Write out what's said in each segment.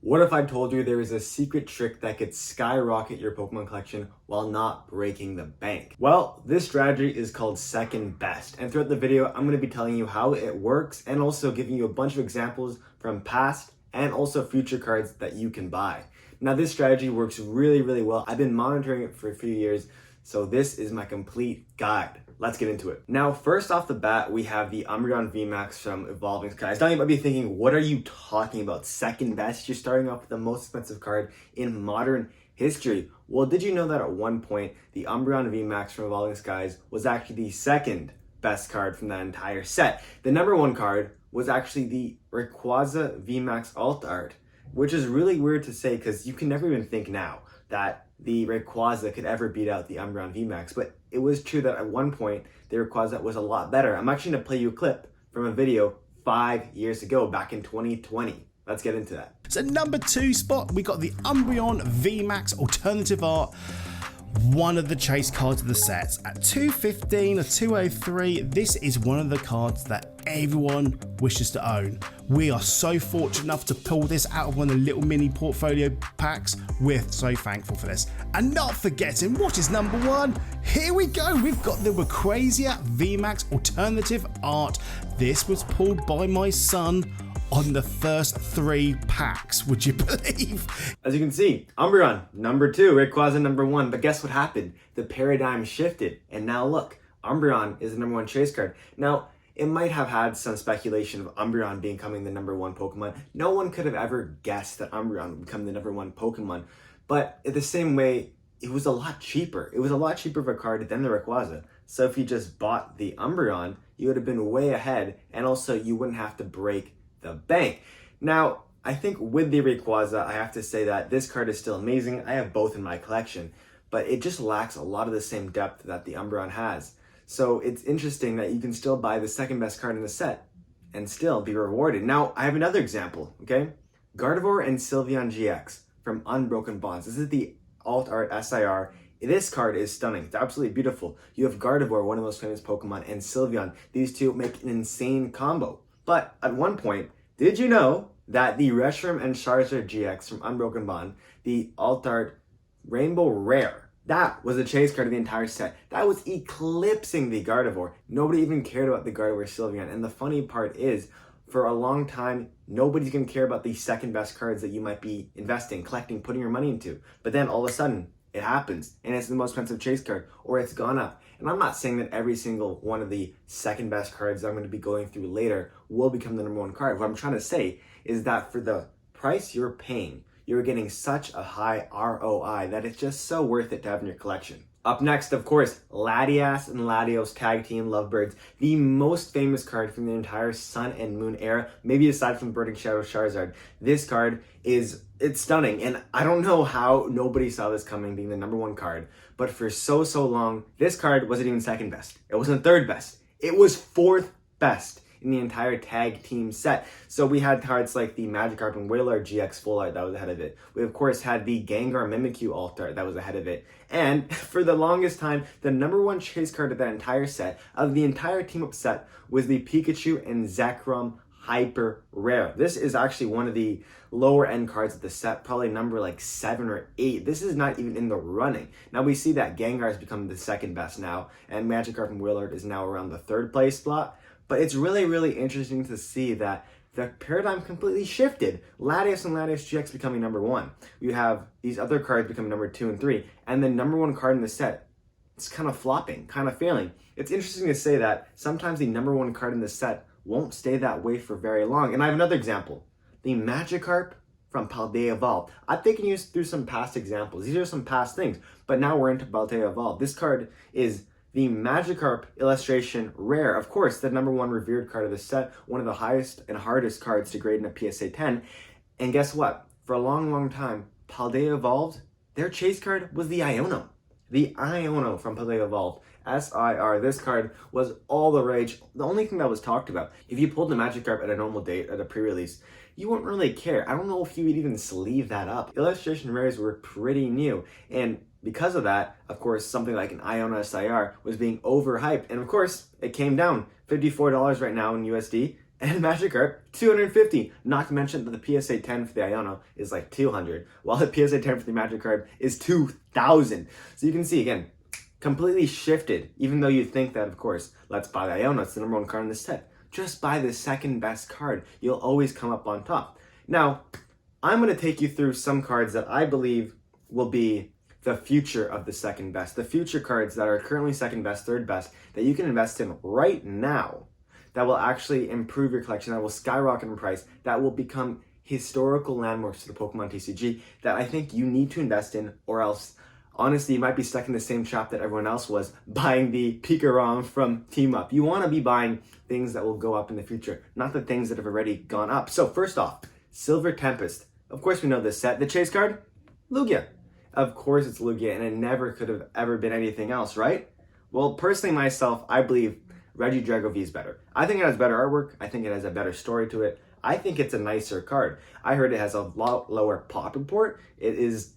What if I told you there is a secret trick that could skyrocket your Pokemon collection while not breaking the bank? Well, this strategy is called second best. And throughout the video, I'm going to be telling you how it works and also giving you a bunch of examples from past and also future cards that you can buy. Now, this strategy works really, really well. I've been monitoring it for a few years, so this is my complete guide. Let's get into it. Now, first off the bat, we have the Umbreon VMAX from Evolving Skies. Now, you might be thinking, what are you talking about? Second best? You're starting off with the most expensive card in modern history. Well, did you know that at one point, the Umbreon VMAX from Evolving Skies was actually the second best card from that entire set? The number one card was actually the Rayquaza VMAX Alt Art, which is really weird to say because you can never even think now that the Rayquaza could ever beat out the Umbreon VMAX, but it was true that at one point the Rayquaza was a lot better. I'm actually going to play you a clip from a video 5 years ago, back in 2020. Let's get into that. So number 2 spot, we got the Umbreon VMAX Alternative Art, one of the chase cards of the sets. At 215 or 203, this is one of the cards that everyone wishes to own. We are so fortunate enough to pull this out of one of the little mini portfolio packs. We're so thankful for this. And not forgetting, what is number 1? Here we go, we've got the Rayquaza VMAX Alternative Art. This was pulled by my son on the first 3 packs, would you believe? As you can see, Umbreon, number 2, Rayquaza, number 1. But guess what happened? The paradigm shifted. And now look, Umbreon is the number 1 chase card. Now, it might have had some speculation of Umbreon becoming the number 1 Pokemon. No one could have ever guessed that Umbreon would become the number 1 Pokemon. But in the same way, it was a lot cheaper. It was a lot cheaper of a card than the Rayquaza. So if you just bought the Umbreon, you would have been way ahead. And also, you wouldn't have to break the bank. Now, I think with the Rayquaza, I have to say that this card is still amazing. I have both in my collection, but it just lacks a lot of the same depth that the Umbreon has. So it's interesting that you can still buy the second best card in the set and still be rewarded. Now, I have another example, okay? Gardevoir and Sylveon GX from Unbroken Bonds. This is the Alt Art SIR. This card is stunning. It's absolutely beautiful. You have Gardevoir, one of the most famous Pokemon, and Sylveon. These two make an insane combo. But at one point, did you know that the Reshiram and Charizard GX from Unbroken Bond, the Alt Art Rainbow Rare, that was a chase card of the entire set. That was eclipsing the Gardevoir. Nobody even cared about the Gardevoir Sylveon. And the funny part is, for a long time, nobody's going to care about the second best cards that you might be investing, collecting, putting your money into. But then all of a sudden, it happens, and it's the most expensive chase card, or it's gone up. And I'm not saying that every single one of the second best cards I'm going to be going through later will become the number 1 card. What I'm trying to say is that for the price you're paying, you're getting such a high ROI that it's just so worth it to have in your collection. Up next, of course, Latias and Latios Tag Team Lovebirds, the most famous card from the entire Sun and Moon era, maybe aside from Burning Shadow Charizard. This card it's stunning, and I don't know how nobody saw this coming being the number 1 card, but for so long, this card wasn't even second best. It wasn't third best. It was 4th best in the entire tag team set. So we had cards like the Magikarp and Wailord GX Full Art that was ahead of it. We of course had the Gengar Mimikyu Alt Art that was ahead of it. And for the longest time, the number 1 chase card of that entire set, of the entire team up set, was the Pikachu and Zekrom Hyper Rare. This is actually one of the lower end cards of the set, probably number like 7 or 8. This is not even in the running. Now we see that Gengar has become the second best now, and Magikarp and Wailord is now around the 3rd place slot. But it's really, really interesting to see that the paradigm completely shifted. Latias and Latios GX becoming number 1. You have these other cards becoming number 2 and 3. And the number 1 card in the set, it's kind of flopping, kind of failing. It's interesting to say that sometimes the number 1 card in the set won't stay that way for very long. And I have another example. The Magikarp from Paldea Evolved. I've taken you through some past examples. These are some past things. But now we're into Paldea Evolved. This card is the Magikarp Illustration Rare. Of course, the number 1 revered card of the set, one of the highest and hardest cards to grade in a PSA 10. And guess what? For a long time, Paldea Evolved, their chase card was the Iono. The Iono from Paldea Evolved. SIR. This card was all the rage. The only thing that was talked about, if you pulled the Magikarp at a normal date, at a pre-release, you wouldn't really care. I don't know if you would even sleeve that up. Illustration Rares were pretty new, and because of that, of course, something like an Iono SIR was being overhyped, and of course, it came down. $54 right now in USD. And Magikarp, 250. Not to mention that the PSA 10 for the Iono is like 200, while the PSA 10 for the Magikarp is 2,000. So you can see, again, completely shifted, even though you think that, of course, let's buy the Iono, it's the number one card in the set. Just buy the second best card. You'll always come up on top. Now, I'm going to take you through some cards that I believe will be the future of the second best. The future cards that are currently second best, third best, that you can invest in right now, that will actually improve your collection, that will skyrocket in price, that will become historical landmarks to the Pokemon TCG that I think you need to invest in, or else honestly, you might be stuck in the same trap that everyone else was, buying the Pika ROM from Team Up. You want to be buying things that will go up in the future, not the things that have already gone up. So first off, Silver Tempest. Of course we know this set. The chase card, Lugia. Of course it's Lugia, and it never could have ever been anything else, right? Well, personally myself, I believe Regidrago V is better. I think it has better artwork. I think it has a better story to it. I think it's a nicer card. I heard it has a lot lower pop report. It is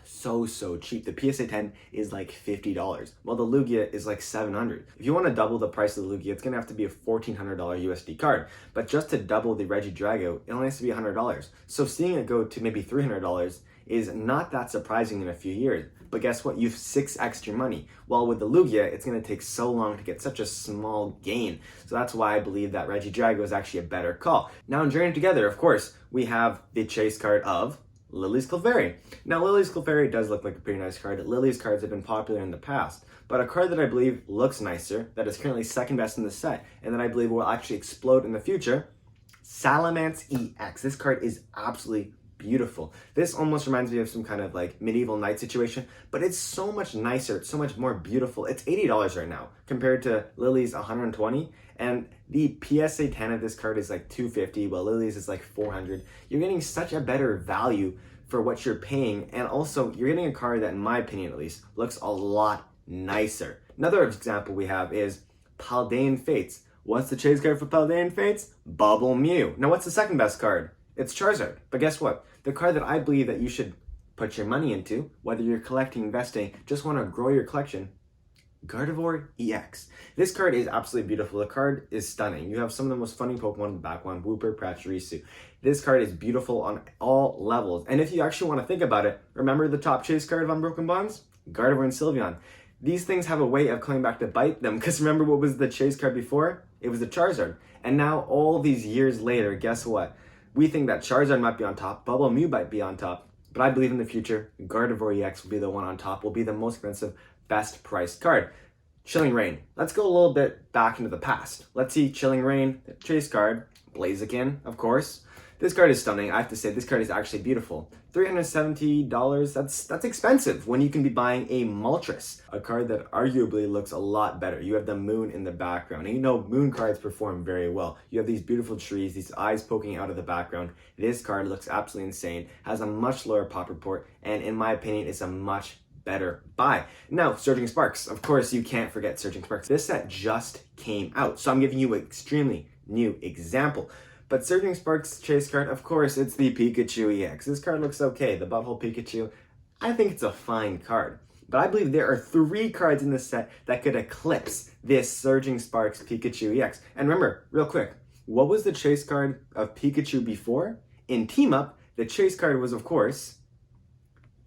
so cheap. The PSA 10 is like $50, while the Lugia is like $700. If you want to double the price of the Lugia, it's going to have to be a $1,400 USD card. But just to double the Regidrago, it only has to be $100. So seeing it go to maybe $300 is not that surprising in a few years. But guess what? You've 6x your money. While with the Lugia, it's going to take so long to get such a small gain. So that's why I believe that Regidrago is actually a better call. Now in Journey Together, of course, we have the chase card of Lily's Clefairy. Now, Lily's Clefairy does look like a pretty nice card. Lily's cards have been popular in the past, but a card that I believe looks nicer, that is currently second best in the set, and that I believe will actually explode in the future, Salamence EX. This card is absolutely beautiful. This almost reminds me of some kind of like medieval knight situation, but it's so much nicer, it's so much more beautiful. It's $80 right now compared to Lily's $120, and the PSA 10 of this card is like $250, while Lily's is like $400. You're getting such a better value for what you're paying, and also you're getting a card that, in my opinion at least, looks a lot nicer. Another example we have is Paldean Fates. What's the chase card for Paldean Fates? Bubble Mew. Now what's the second best card? It's Charizard. But guess what? The card that I believe that you should put your money into, whether you're collecting, investing, just want to grow your collection, Gardevoir EX. This card is absolutely beautiful. The card is stunning. You have some of the most funny Pokemon in the background, Wooper, Pachirisu. This card is beautiful on all levels. And if you actually want to think about it, remember the top chase card of Unbroken Bonds? Gardevoir and Sylveon. These things have a way of coming back to bite them, because remember what was the chase card before? It was the Charizard. And now all these years later, guess what? We think that Charizard might be on top, Bubble Mew might be on top, but I believe in the future, Gardevoir EX will be the one on top, will be the most expensive, best priced card. Chilling Reign. Let's go a little bit back into the past. Let's see Chilling Reign, the chase card, Blaziken, of course. This card is stunning. I have to say, this card is actually beautiful. $370, that's expensive when you can be buying a Moltres, a card that arguably looks a lot better. You have the moon in the background, and you know moon cards perform very well. You have these beautiful trees, these eyes poking out of the background. This card looks absolutely insane, has a much lower pop report, and in my opinion, is a much better buy. Now, Surging Sparks. Of course, you can't forget Surging Sparks. This set just came out, so I'm giving you an extremely new example. But Surging Sparks chase card, of course, it's the Pikachu EX. This card looks okay. The Butthole Pikachu, I think it's a fine card. But I believe there are 3 cards in this set that could eclipse this Surging Sparks Pikachu EX. And remember, real quick, what was the chase card of Pikachu before? In Team Up, the chase card was, of course,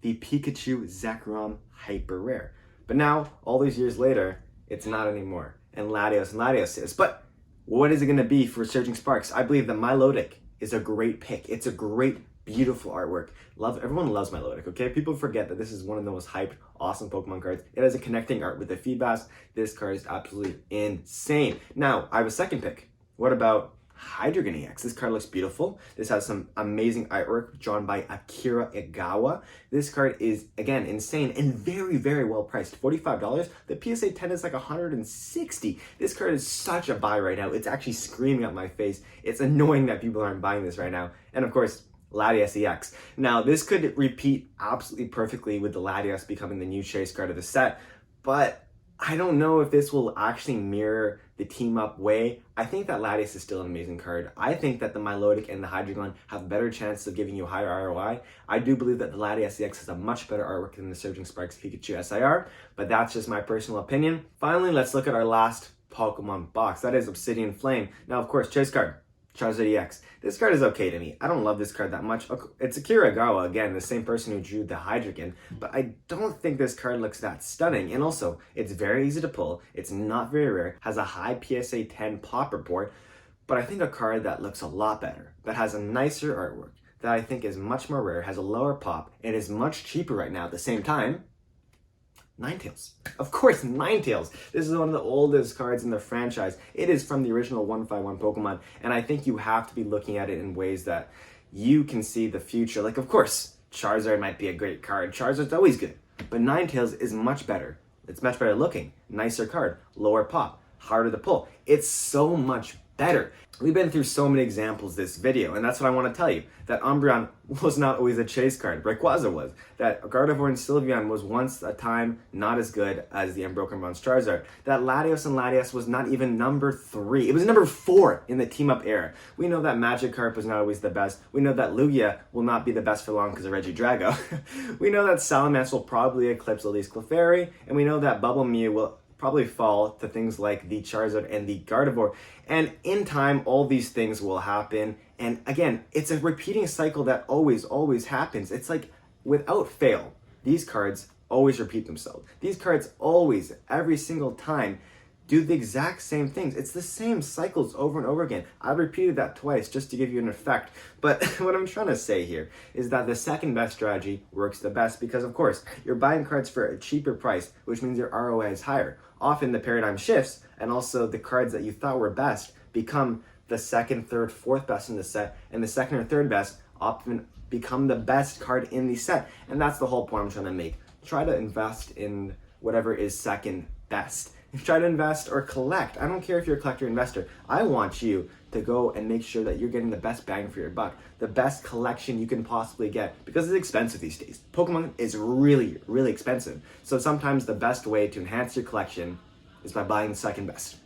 the Pikachu Zekrom Hyper Rare. But now, all these years later, it's not anymore. And Latios is. But what is it going to be for Surging Sparks? I believe that Milotic is a great pick. It's a great, beautiful artwork. Everyone loves Milotic, okay? People forget that this is one of the most hyped, awesome Pokemon cards. It has a connecting art with the Feedbass. This card is absolutely insane. Now, I have a second pick. What about Hydreigon EX? This card looks beautiful. This has some amazing artwork drawn by Akira Egawa. This card is, again, insane and very, very well priced. $45. The PSA 10 is like $160. This card is such a buy right now. It's actually screaming at my face. It's annoying that people aren't buying this right now. And of course, Latias EX. Now, this could repeat absolutely perfectly with the Latias becoming the new chase card of the set, but I don't know if this will actually mirror the Team Up way. I think that Latias is still an amazing card. I think that the Milotic and the Hydreigon have a better chance of giving you a higher ROI. I do believe that the Latias EX has a much better artwork than the Surging Sparks Pikachu SIR, but that's just my personal opinion. Finally, let's look at our last Pokemon box. That is Obsidian Flame. Now, of course, chase card. Charizard EX. This card is okay to me. I don't love this card that much. It's Akira Agawa, again, the same person who drew the Hydreigon, but I don't think this card looks that stunning. And also, it's very easy to pull, it's not very rare, has a high PSA 10 pop report, but I think a card that looks a lot better, that has a nicer artwork, that I think is much more rare, has a lower pop, and is much cheaper right now at the same time, Ninetales. Of course, Ninetales. This is one of the oldest cards in the franchise. It is from the original 151 Pokemon, and I think you have to be looking at it in ways that you can see the future. Like, of course, Charizard might be a great card. Charizard's always good, but Ninetales is much better. It's much better looking, nicer card, lower pop, harder to pull. It's so much better. We've been through so many examples this video, and that's what I want to tell you. That Umbreon was not always a chase card. Rayquaza was. That Gardevoir and Sylveon was once a time not as good as the Unbroken Bronze Charizard. That Latios and Latias was not even number 3. It was number 4 in the team-up era. We know that Magikarp was not always the best. We know that Lugia will not be the best for long because of Regidrago. We know that Salamence will probably eclipse Elise Clefairy, and we know that Bubble Mew will probably fall to things like the Charizard and the Gardevoir. And in time, all these things will happen. And again, it's a repeating cycle that always happens. It's like, without fail, these cards always repeat themselves. These cards always, every single time, do the exact same things. It's the same cycles over and over again. I repeated that twice just to give you an effect. But what I'm trying to say here is that the second best strategy works the best because, of course, you're buying cards for a cheaper price, which means your ROI is higher. Often the paradigm shifts, and also the cards that you thought were best become the second, third, fourth best in the set, and the second or third best often become the best card in the set. And that's the whole point I'm trying to make. Try to invest in whatever is second best. Try to invest or collect. I don't care if you're a collector or investor. I want you to go and make sure that you're getting the best bang for your buck, the best collection you can possibly get, because it's expensive these days. Pokemon is really expensive. So sometimes the best way to enhance your collection is by buying the second best.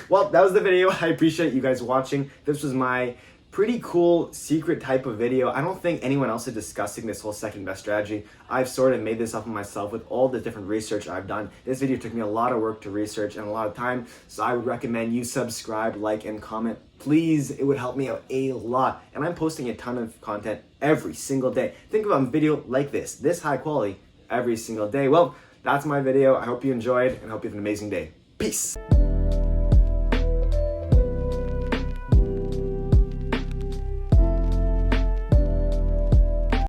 Well, that was the video. I appreciate you guys watching. This was my pretty cool secret type of video. I don't think anyone else is discussing this whole second best strategy. I've sort of made this up on myself with all the different research I've done. This video took me a lot of work to research and a lot of time, so I would recommend you subscribe, like, and comment. Please, it would help me out a lot. And I'm posting a ton of content every single day. Think about a video like this high quality, every single day. Well, that's my video. I hope you enjoyed and I hope you have an amazing day. Peace.